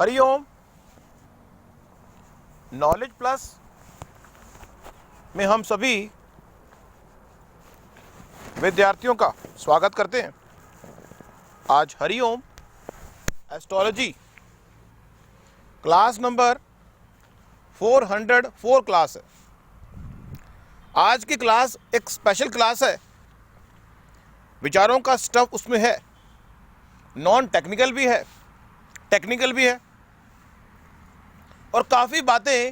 Hariom. Knowledge plus में हम सभी विद्यार्थियों का स्वागत करते हैं। आज Hariom astrology class number 404 class है। आज की क्लास एक स्पेशल क्लास है। विचारों का स्टफ उसमें है, नॉन टेक्निकल भी है, टेक्निकल भी है, और काफ़ी बातें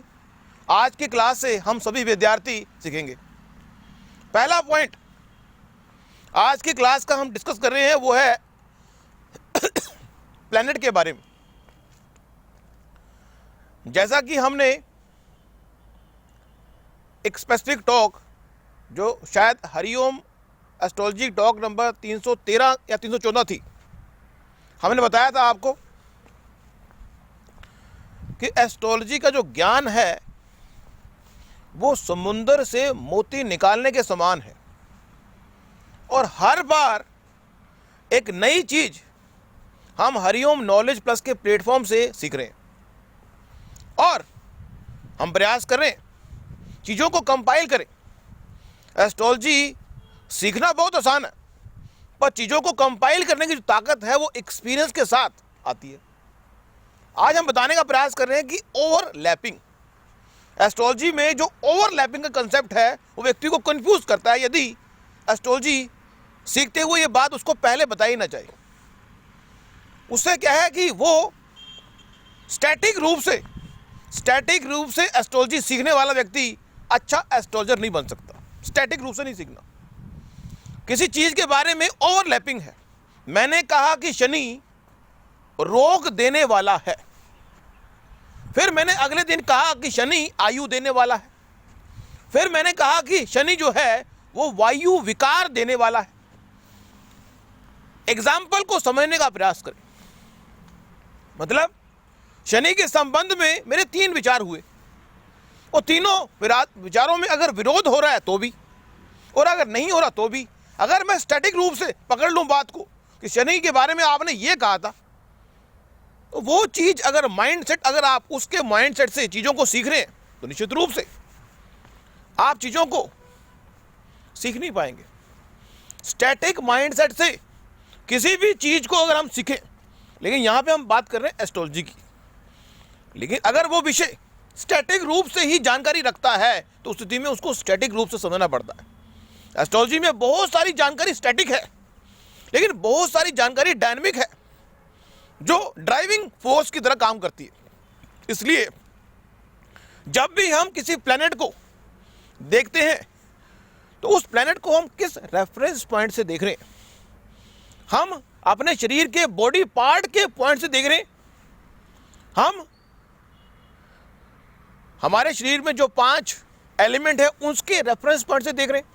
आज की क्लास से हम सभी विद्यार्थी सीखेंगे। पहला पॉइंट आज की क्लास का हम डिस्कस कर रहे हैं वो है प्लैनेट के बारे में। जैसा कि हमने एक स्पेसिफिक टॉक जो शायद हरिओम एस्ट्रोलॉजी टॉक नंबर 313 या 314 थी, हमने बताया था आपको कि एस्ट्रोलॉजी का जो ज्ञान है वो समुंदर से मोती निकालने के समान है, और हर बार एक नई चीज हम हरिओम नॉलेज प्लस के प्लेटफॉर्म से सीख रहे हैं, और हम प्रयास कर रहे हैं चीज़ों को कंपाइल करें। एस्ट्रोलॉजी सीखना बहुत आसान है, पर चीज़ों को कंपाइल करने की जो ताकत है वो एक्सपीरियंस के साथ आती है। आज हम बताने का प्रयास कर रहे हैं कि ओवरलैपिंग, एस्ट्रोलॉजी में जो ओवरलैपिंग का कंसेप्ट है वो व्यक्ति को कंफ्यूज करता है। यदि एस्ट्रोलॉजी सीखते हुए ये बात उसको पहले बताई ना चाहिए। उससे क्या है कि वो स्टैटिक रूप से एस्ट्रोलॉजी सीखने वाला व्यक्ति अच्छा एस्ट्रोलॉजर नहीं बन सकता। स्टैटिक रूप से नहीं सीखना, किसी चीज़ के बारे में ओवरलैपिंग है। मैंने कहा कि शनि रोग देने वाला है, फिर मैंने अगले दिन कहा कि शनि आयु देने वाला है, फिर मैंने कहा कि शनि जो है वो वायु विकार देने वाला है। एग्जाम्पल को समझने का प्रयास करें। मतलब शनि के संबंध में मेरे 3 विचार हुए, और तीनों विचारों में अगर विरोध हो रहा है तो भी, और अगर नहीं हो रहा तो भी, अगर मैं स्टैटिक रूप से पकड़ लूं बात को कि शनि के बारे में आपने ये कहा था, तो वो चीज अगर माइंडसेट, अगर आप उसके माइंडसेट से चीजों को सीख रहे हैं तो निश्चित रूप से आप चीजों को सीख नहीं पाएंगे। स्टैटिक माइंडसेट से किसी भी चीज को अगर हम सीखें, लेकिन यहां पे हम बात कर रहे हैं एस्ट्रोलॉजी की, लेकिन अगर वो विषय स्टैटिक रूप से ही जानकारी रखता है तो उस स्थिति में उसको स्टैटिक रूप से समझना पड़ता है। एस्ट्रोलॉजी में बहुत सारी जानकारी स्टैटिक है, लेकिन बहुत सारी जानकारी डायनेमिक है जो ड्राइविंग फोर्स की तरह काम करती है। इसलिए जब भी हम किसी प्लैनेट को देखते हैं तो उस प्लैनेट को हम किस रेफरेंस पॉइंट से देख रहे हैं? हम अपने शरीर के बॉडी पार्ट के पॉइंट से देख रहे हैं, हम हमारे शरीर में जो 5 एलिमेंट है उसके रेफरेंस पॉइंट से देख रहे हैं।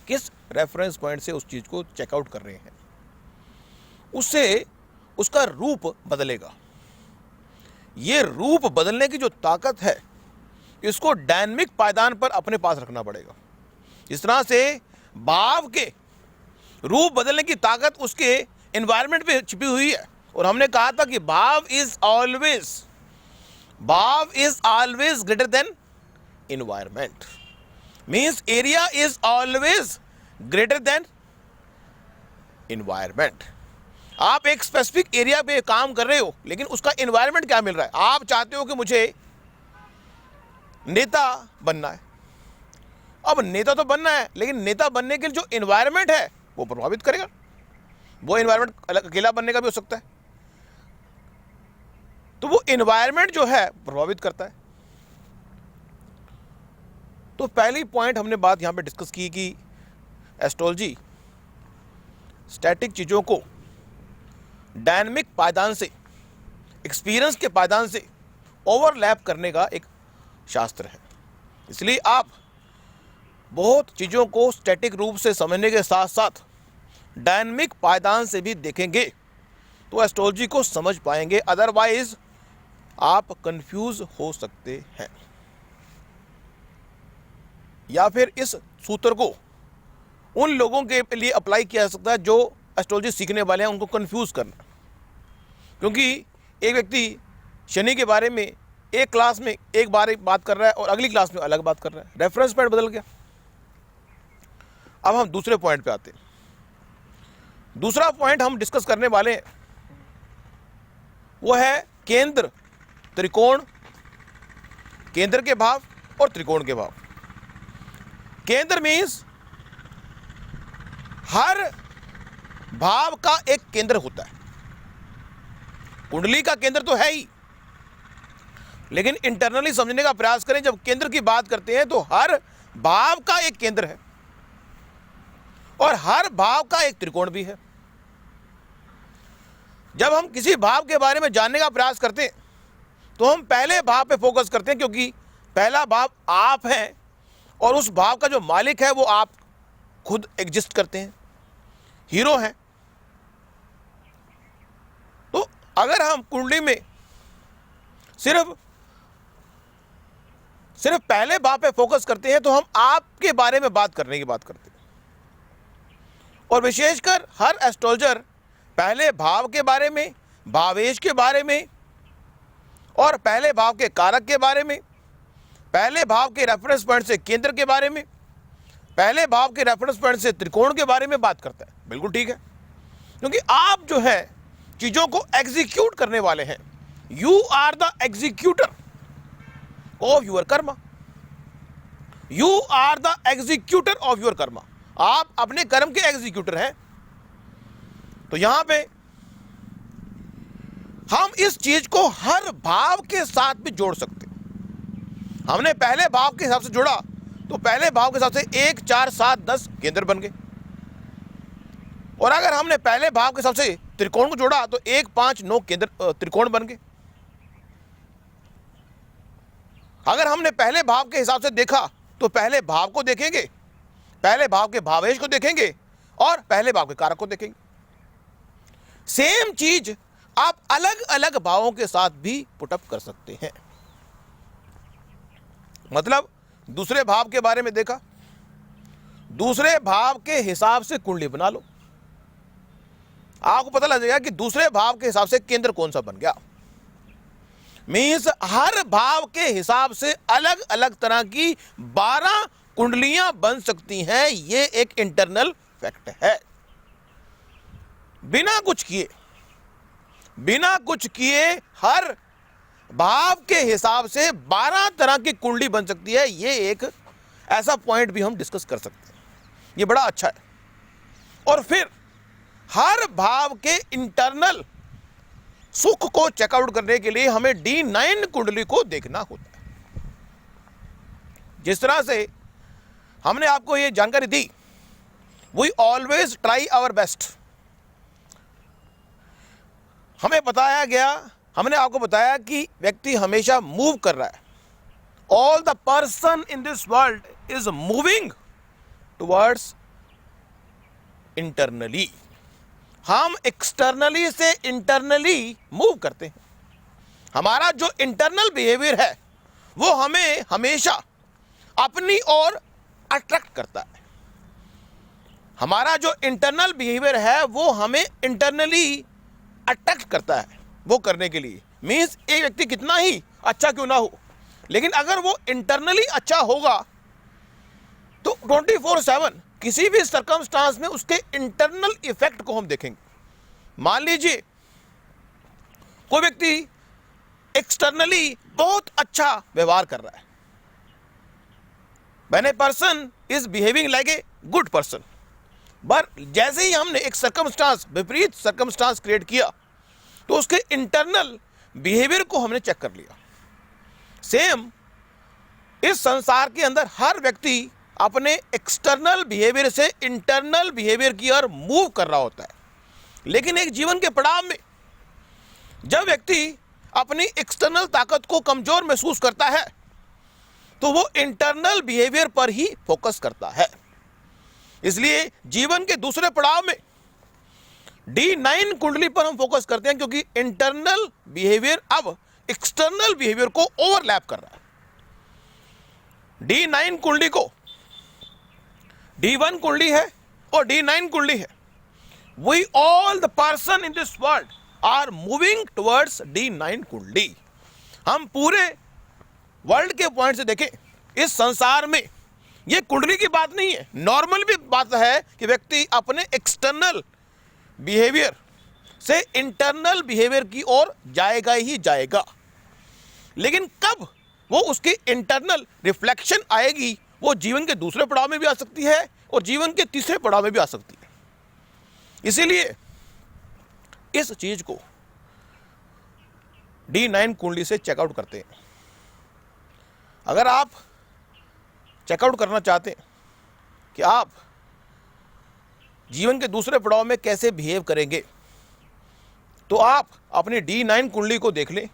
किस रेफरेंस पॉइंट से उस चीज को चेकआउट कर रहे हैं, उससे उसका रूप बदलेगा। ये रूप बदलने की जो ताकत है इसको डायनामिक पायदान पर अपने पास रखना पड़ेगा। इस तरह से भाव के रूप बदलने की ताकत उसके एनवायरनमेंट पे छिपी हुई है, और हमने कहा था कि भाव is always greater than environment. Means area is always greater than environment. आप एक स्पेसिफिक एरिया पे काम कर रहे हो, लेकिन उसका एनवायरनमेंट क्या मिल रहा है? आप चाहते हो कि मुझे नेता बनना है। अब नेता तो बनना है, लेकिन नेता बनने के लिए जो एनवायरनमेंट है वो प्रभावित करेगा। वो एनवायरनमेंट अकेला बनने का भी हो सकता है, तो वो एनवायरनमेंट जो है प्रभावित करता है। तो पहली पॉइंट हमने बात यहां पे डिस्कस की कि एस्ट्रोलॉजी स्टैटिक चीजों को डायनामिक पायदान से, एक्सपीरियंस के पायदान से ओवरलैप करने का एक शास्त्र है। इसलिए आप बहुत चीज़ों को स्टैटिक रूप से समझने के साथ साथ डायनामिक पायदान से भी देखेंगे तो एस्ट्रोलॉजी को समझ पाएंगे, अदरवाइज आप कंफ्यूज हो सकते हैं। या फिर इस सूत्र को उन लोगों के लिए अप्लाई किया जा सकता है जो एस्ट्रोलॉजी सीखने वाले हैं, उनको कंफ्यूज करना, क्योंकि एक व्यक्ति शनि के बारे में एक क्लास में एक बार बात कर रहा है और अगली क्लास में अलग बात कर रहा है, रेफरेंस पॉइंट बदल गया। अब हम दूसरे पॉइंट पे आते हैं। दूसरा पॉइंट हम डिस्कस करने वाले हैं वो है केंद्र, त्रिकोण, केंद्र के भाव और त्रिकोण के भाव। केंद्र मीन्स हर भाव का एक केंद्र होता है। कुंडली का केंद्र तो है ही, लेकिन इंटरनली समझने का प्रयास करें। जब केंद्र की बात करते हैं तो हर भाव का एक केंद्र है और हर भाव का एक त्रिकोण भी है। जब हम किसी भाव के बारे में जानने का प्रयास करते हैं तो हम पहले भाव पे फोकस करते हैं, क्योंकि पहला भाव आप हैं और उस भाव का जो मालिक है वो आप खुद एग्जिस्ट करते हैं, हीरो हैं। तो अगर हम कुंडली में सिर्फ पहले भाव पे फोकस करते हैं तो हम आपके बारे में बात करने की बात करते हैं। और विशेषकर हर एस्ट्रोलॉजर पहले भाव के बारे में, भावेश के बारे में और पहले भाव के कारक के बारे में, पहले भाव के रेफरेंस पॉइंट से केंद्र के बारे में, पहले भाव के रेफरेंस पॉइंट से त्रिकोण के बारे में बात करता है। बिल्कुल ठीक है, क्योंकि आप जो है चीजों को एग्जीक्यूट करने वाले हैं। You are the executor of your karma. You are the executor of your karma. आप अपने कर्म के एग्जीक्यूटर हैं। तो यहां पे हम इस चीज को हर भाव के साथ भी जोड़ सकते हैं। हमने पहले भाव के हिसाब से जोड़ा तो पहले भाव के हिसाब से 1, 4, 7, 10 केंद्र बन गए। और अगर हमने पहले भाव के हिसाब से त्रिकोण को जोड़ा तो 1, 5, 9 केंद्र त्रिकोण बन गए। अगर हमने पहले भाव के हिसाब से देखा तो पहले भाव को देखेंगे, पहले भाव के भावेश को देखेंगे और पहले भाव के कारक को देखेंगे। सेम चीज आप अलग अलग भावों के साथ भी पुटअप कर सकते हैं। मतलब दूसरे भाव के बारे में देखा, दूसरे भाव के हिसाब से कुंडली बना लो, आपको पता लग जाएगा कि दूसरे भाव के हिसाब से केंद्र कौन सा बन गया। मीन्स हर भाव के हिसाब से अलग अलग तरह की 12 कुंडलियां बन सकती हैं। यह एक इंटरनल फैक्ट है। बिना कुछ किए हर भाव के हिसाब से 12 तरह की कुंडली बन सकती है। यह एक ऐसा पॉइंट भी हम डिस्कस कर सकते हैं। यह बड़ा अच्छा है। और फिर हर भाव के इंटरनल सुख को चेकआउट करने के लिए हमें D9 कुंडली को देखना होता है। जिस तरह से हमने आपको यह जानकारी दी, we always try our best. हमने आपको बताया कि व्यक्ति हमेशा मूव कर रहा है। All the person in this world is moving towards internally. हम एक्सटर्नली से इंटरनली मूव करते हैं। हमारा जो इंटरनल बिहेवियर है वो हमें हमेशा अपनी ओर अट्रैक्ट करता है। हमारा जो इंटरनल बिहेवियर है वो हमें इंटरनली अट्रैक्ट करता है वो करने के लिए। मीन्स एक व्यक्ति कितना ही अच्छा क्यों ना हो, लेकिन अगर वो इंटरनली अच्छा होगा तो 24/7 किसी भी सर्कमस्टांस में उसके इंटरनल इफेक्ट को हम देखेंगे। मान लीजिए कोई व्यक्ति एक्सटर्नली बहुत अच्छा व्यवहार कर रहा है, when a person is behaving like a good person, but जैसे ही हमने एक सर्कमस्टांस, विपरीत सर्कमस्टांस क्रिएट किया तो उसके इंटरनल बिहेवियर को हमने चेक कर लिया। सेम इस संसार के अंदर हर व्यक्ति अपने एक्सटर्नल बिहेवियर से इंटरनल बिहेवियर की ओर मूव कर रहा होता है। लेकिन एक जीवन के पड़ाव में जब व्यक्ति अपनी एक्सटर्नल ताकत को कमजोर महसूस करता है तो वो इंटरनल बिहेवियर पर ही फोकस करता है। इसलिए जीवन के दूसरे पड़ाव में D9 कुंडली पर हम फोकस करते हैं, क्योंकि इंटरनल बिहेवियर अब एक्सटर्नल बिहेवियर को ओवरलैप कर रहा है। D9 कुंडली को D1 कुंडली है और D9 कुंडली है। We all the person in this world are moving towards D9 kundali. हम पूरे वर्ल्ड के पॉइंट से देखें, इस संसार में ये कुंडली की बात नहीं है, नॉर्मल भी बात है कि व्यक्ति अपने एक्सटर्नल बिहेवियर से इंटरनल बिहेवियर की ओर जाएगा ही जाएगा। लेकिन कब वो उसकी इंटरनल रिफ्लेक्शन आएगी, वो जीवन के दूसरे पड़ाव में भी आ सकती है और जीवन के तीसरे पड़ाव में भी आ सकती है। इसीलिए इस चीज को D9 कुंडली से चेकआउट करते हैं। अगर आप चेकआउट करना चाहते हैं कि आप जीवन के दूसरे पड़ाव में कैसे बिहेव करेंगे, तो आप अपनी D9 कुंडली को देख लें,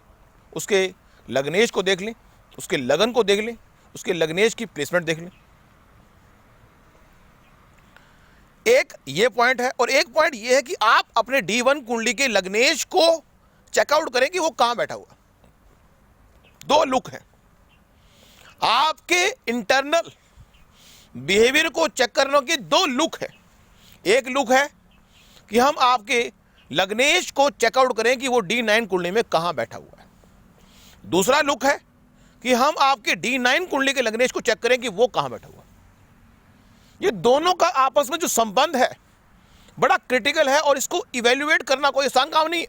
उसके लग्नेश को देख लें, उसके लगन को देख लें, उसके लग्नेश की प्लेसमेंट देख लें। एक ये पॉइंट है, और एक पॉइंट ये है कि आप अपने D1 कुंडली के लग्नेश को चेकआउट करें कि वो कहां बैठा हुआ। दो लुक हैं, आपके इंटरनल बिहेवियर को चेक करने के दो लुक है। एक लुक है कि हम आपके लग्नेश को चेकआउट करें कि वो D9 कुंडली में कहां बैठा हुआ है। दूसरा लुक है कि हम आपके D9 कुंडली के लग्नेश को चेक करें कि वो कहां बैठा हुआ है। ये दोनों का आपस में जो संबंध है बड़ा क्रिटिकल है, और इसको इवेल्युएट करना कोई आसान काम नहीं है।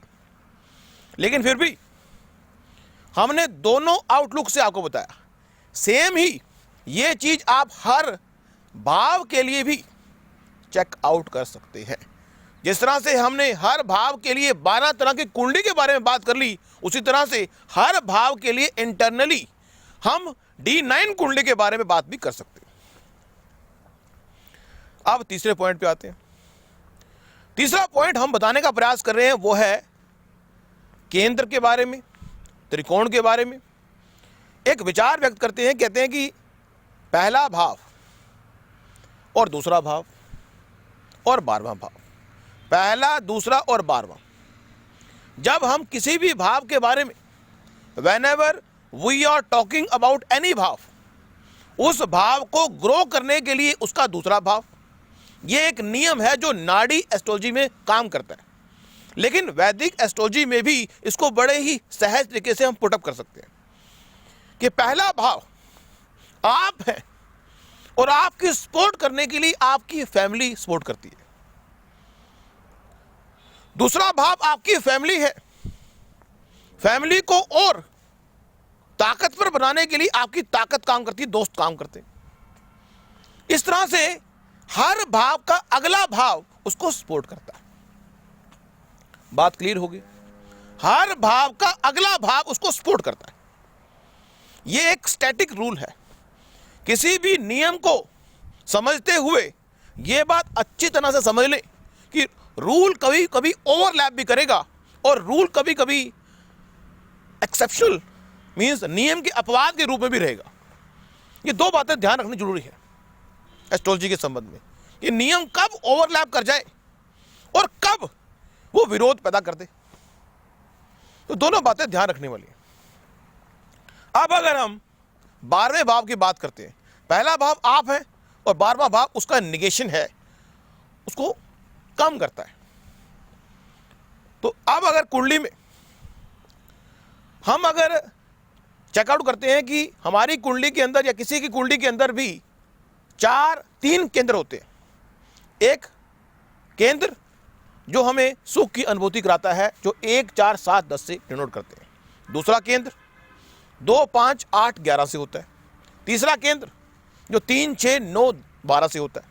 लेकिन फिर भी हमने दोनों आउटलुक से आपको बताया। सेम ही ये चीज आप हर भाव के लिए भी चेक आउट कर सकते हैं। जिस तरह से हमने हर भाव के लिए 12 तरह की कुंडली के बारे में बात कर ली, उसी तरह से हर भाव के लिए इंटरनली हम D9 कुंडली के बारे में बात भी कर सकते हैं। अब तीसरे पॉइंट पे आते हैं। तीसरा पॉइंट हम बताने का प्रयास कर रहे हैं वो है केंद्र के बारे में, त्रिकोण के बारे में। एक विचार व्यक्त करते हैं, कहते हैं कि पहला भाव और दूसरा भाव और 12वां भाव, पहला, दूसरा और 12वां, जब हम किसी भी भाव के बारे में whenever we are talking about any भाव, उस भाव को ग्रो करने के लिए उसका दूसरा भाव, ये एक नियम है जो नाड़ी एस्ट्रोलॉजी में काम करता है। लेकिन वैदिक एस्ट्रोलॉजी में भी इसको बड़े ही सहज तरीके से हम पुटअप कर सकते हैं कि पहला भाव आप हैं और आपकी सपोर्ट करने के लिए आपकी फैमिली सपोर्ट करती है। दूसरा भाव आपकी फैमिली है, फैमिली को और ताकतवर बनाने के लिए आपकी ताकत काम करती है, दोस्त काम करते हैं। इस तरह से हर भाव का अगला भाव उसको सपोर्ट करता है। बात क्लियर होगी? हर भाव का अगला भाव उसको सपोर्ट करता है। यह एक स्टैटिक रूल है। किसी भी नियम को समझते हुए यह बात अच्छी तरह से समझ लें कि रूल कभी कभी ओवरलैप भी करेगा और रूल कभी कभी एक्सेप्शनल मींस नियम के अपवाद के रूप में भी रहेगा। ये दो बातें ध्यान रखनी जरूरी है एस्ट्रोलॉजी के संबंध में, कि नियम कब ओवरलैप कर जाए और कब वो विरोध पैदा कर दे। तो दोनों बातें ध्यान रखने वाली हैं। अब अगर हम 12वें भाव की बात करते हैं, पहला भाव आप है और 12वां भाव उसका निगेशन है, उसको कम करता है। तो अब अगर कुंडली में हम अगर चेकआउट करते हैं कि हमारी कुंडली के अंदर या किसी की कुंडली के अंदर भी 3 केंद्र होते हैं। एक केंद्र जो हमें सुख की अनुभूति कराता है, जो 1, 4, 7, 10 से डिनोट करते हैं। दूसरा केंद्र 2, 5, 8, 11 से होता है। तीसरा केंद्र जो 3, 6, 9, 12 से होता है।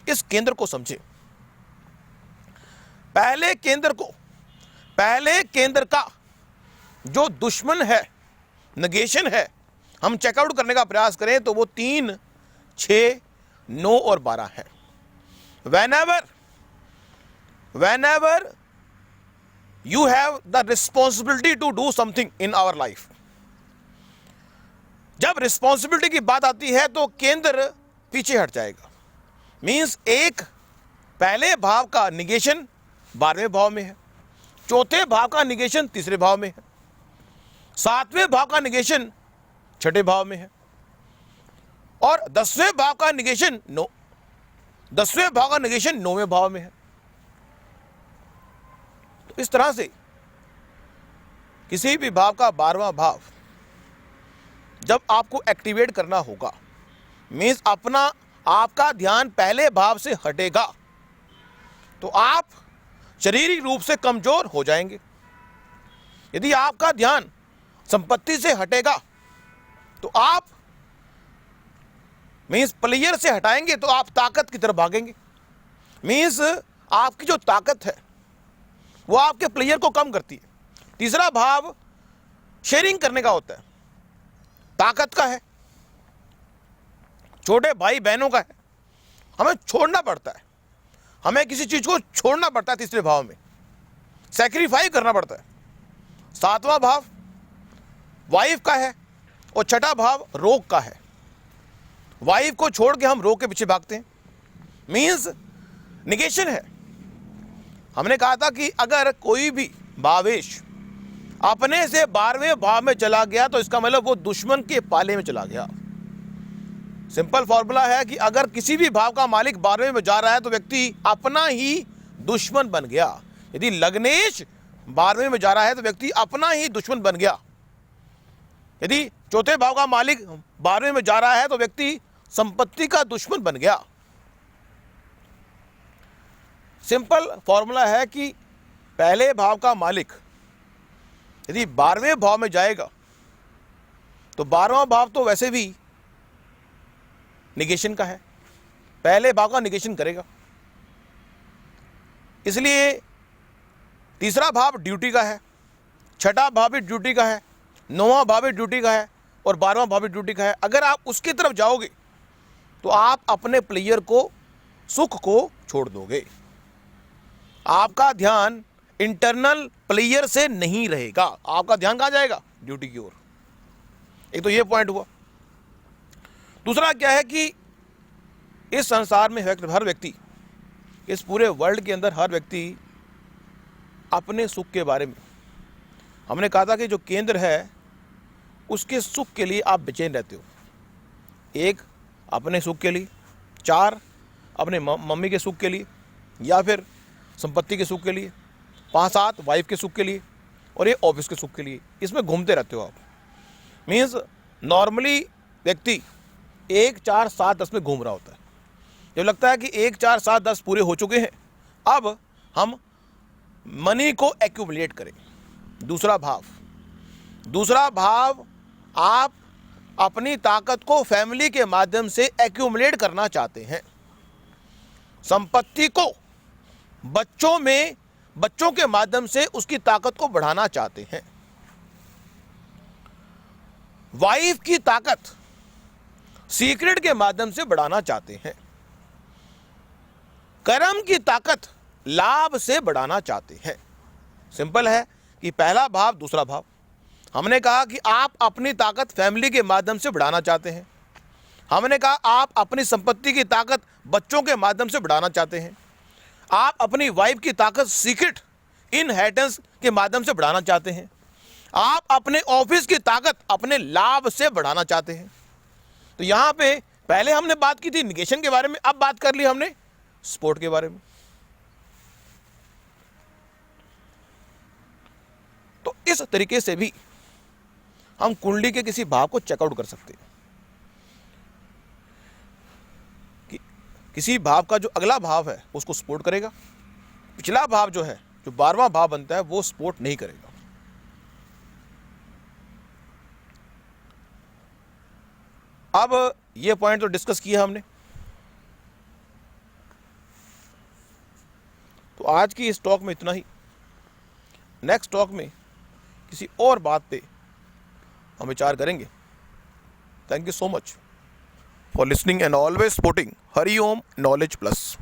इस केंद्र को समझे। पहले केंद्र का जो दुश्मन है, नेगेशन है, हम चेकआउट करने का प्रयास करें तो वो 3, 6, 9 और 12 है। whenever you have the responsibility to do something in our life, जब रिस्पॉन्सिबिलिटी की बात आती है तो केंद्र पीछे हट जाएगा। मींस एक पहले भाव का निगेशन 12वें भाव में है, चौथे भाव का निगेशन तीसरे भाव में है, 7वें भाव का निगेशन 6ठे भाव में है, और 10वें भाव का निगेशन 9वें भाव में है। तो इस तरह से किसी भी भाव का 12वां भाव जब आपको एक्टिवेट करना होगा, मीन्स आपका ध्यान पहले भाव से हटेगा तो आप शारीरिक रूप से कमजोर हो जाएंगे। यदि आपका ध्यान संपत्ति से हटेगा तो आप मीन्स प्लेयर से हटाएंगे तो आप ताकत की तरफ भागेंगे। मीन्स आपकी जो ताकत है वो आपके प्लेयर को कम करती है। तीसरा भाव शेयरिंग करने का होता है, ताकत का है, छोटे भाई बहनों का है। हमें छोड़ना पड़ता है, हमें किसी चीज को छोड़ना पड़ता है। तीसरे भाव में सैक्रिफाइस करना पड़ता है। 7वां भाव वाइफ का है और 6ठा भाव रोग का है। वाइफ को छोड़ के हम रोग के पीछे भागते हैं, मीन्स निगेशन है। हमने कहा था कि अगर कोई भी भावेश अपने से 12वें भाव में चला गया तो इसका मतलब वो दुश्मन के पाले में चला गया। सिंपल फॉर्मूला है कि अगर किसी भी भाव का मालिक 12वें में जा रहा है तो व्यक्ति अपना ही दुश्मन बन गया। यदि लग्नेश 12वें में जा रहा है तो व्यक्ति अपना ही दुश्मन बन गया। यदि चौथे भाव का मालिक 12वें में जा रहा है तो व्यक्ति संपत्ति का दुश्मन बन गया। सिंपल फॉर्मूला है कि पहले भाव का मालिक यदि 12वें भाव में जाएगा तो 12वां भाव तो वैसे भी निगेशन का है, पहले भाव का निगेशन करेगा। इसलिए तीसरा भाव ड्यूटी का है, 6ठा भाव भी ड्यूटी का है, 9वां भाव भी ड्यूटी का है और 12वां भाव भी ड्यूटी का है। अगर आप उसकी तरफ जाओगे तो आप अपने प्लेयर को, सुख को छोड़ दोगे। आपका ध्यान इंटरनल प्लेयर से नहीं रहेगा, आपका ध्यान कहां जाएगा? ड्यूटी की ओर। एक तो ये पॉइंट हुआ। दूसरा क्या है कि इस संसार में हर व्यक्ति, इस पूरे वर्ल्ड के अंदर हर व्यक्ति अपने सुख के बारे में, हमने कहा था कि जो केंद्र है उसके सुख के लिए आप बेचैन रहते हो। 1 अपने सुख के लिए, 4 अपने मम्मी के सुख के लिए या फिर संपत्ति के सुख के लिए, 5-7 वाइफ के सुख के लिए और ये ऑफिस के सुख के लिए। इसमें घूमते रहते हो आप। मीन्स नॉर्मली व्यक्ति 1, 4, 7, 10 में घूम रहा होता है। जब लगता है कि 1, 4, 7, 10 पूरे हो चुके हैं, अब हम मनी को एक्यूमुलेट करें। दूसरा भाव आप अपनी ताकत को फैमिली के माध्यम से एक्यूमुलेट करना चाहते हैं। संपत्ति को बच्चों के माध्यम से उसकी ताकत को बढ़ाना चाहते हैं। वाइफ की ताकत सीक्रेट के माध्यम से बढ़ाना चाहते हैं। कर्म की ताकत लाभ से बढ़ाना चाहते हैं। सिंपल है कि पहला भाव, दूसरा भाव। हमने कहा कि आप अपनी ताकत फैमिली के माध्यम से बढ़ाना चाहते हैं। हमने कहा आप अपनी संपत्ति की ताकत बच्चों के माध्यम से बढ़ाना चाहते हैं। आप अपनी वाइफ की ताकत सीक्रेट इनहेरिटेंस के माध्यम से बढ़ाना चाहते हैं। आप अपने ऑफिस की ताकत अपने लाभ से बढ़ाना चाहते हैं। तो यहां पे पहले हमने बात की थी निगेशन के बारे में, अब बात कर ली हमने स्पोर्ट के बारे में। तो इस तरीके से भी हम कुंडली के किसी भाव को चेकआउट कर सकते हैं कि किसी भाव का जो अगला भाव है उसको सपोर्ट करेगा, पिछला भाव जो है, जो 12वां भाव बनता है, वो सपोर्ट नहीं करेगा। अब ये पॉइंट तो डिस्कस किया हमने। तो आज की इस टॉक में इतना ही। नेक्स्ट टॉक में किसी और बात पे हम विचार करेंगे। Thank you so much for listening and always supporting Hariom knowledge plus.